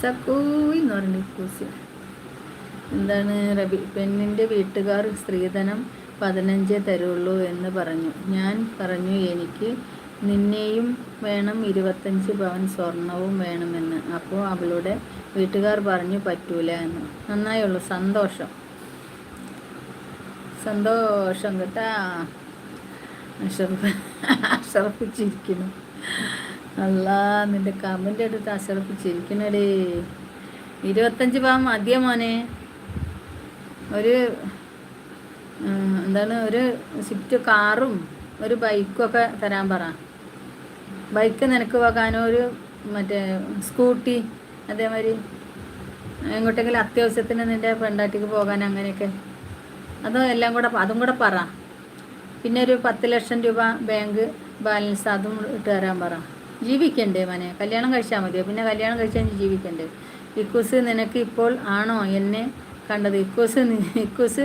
സക്കൂയി എന്ന് പറഞ്ഞു ഇക്കൂസ്. എന്താണ് പെണ്ണിൻ്റെ വീട്ടുകാർ സ്ത്രീധനം 15 തരുള്ളൂ എന്ന് പറഞ്ഞു. ഞാൻ പറഞ്ഞു എനിക്ക് നിന്നെയും വേണം 25 പവൻ സ്വർണവും വേണമെന്ന്. അപ്പോൾ അവളുടെ വീട്ടുകാർ പറഞ്ഞു പറ്റൂല എന്ന്. നന്നായുള്ളൂ, സന്തോഷം സന്തോഷം കേട്ടാ. അഷറപ്പിച്ചിരിക്കുന്നു. അല്ലാ, നിന്റെ കമൻ്റ് എടുത്ത് അഷറപ്പിച്ചിരിക്കണടേ. 25 പവൻ മതിയ മോനെ. ഒരു എന്താണ്, ഒരു സ്വിഫ്റ്റ് കാറും ഒരു ബൈക്കും ഒക്കെ തരാൻ പറ. ബൈക്ക് നിനക്ക് പോകാനോ ഒരു മറ്റേ സ്കൂട്ടി, അതേമാതിരി എങ്ങോട്ടെങ്കിലും അത്യാവശ്യത്തിന് നിൻ്റെ പെണ്ടാട്ടിക്ക് പോകാൻ അങ്ങനെയൊക്കെ അതും കൂടെ പറ. പിന്നെ ഒരു 10 ലക്ഷം രൂപ ബാങ്ക് ബാലൻസ് അതും ഇട്ട് തരാൻ പറ. ജീവിക്കണ്ടേ മോനെ? കല്യാണം കഴിച്ചാൽ മതിയോ? പിന്നെ കല്യാണം കഴിച്ചാൽ ജീവിക്കണ്ടേ? ഇക്കൂസ്, നിനക്ക് ഇപ്പോൾ ആണോ എന്നെ കണ്ടത്? ഇക്കൂസ്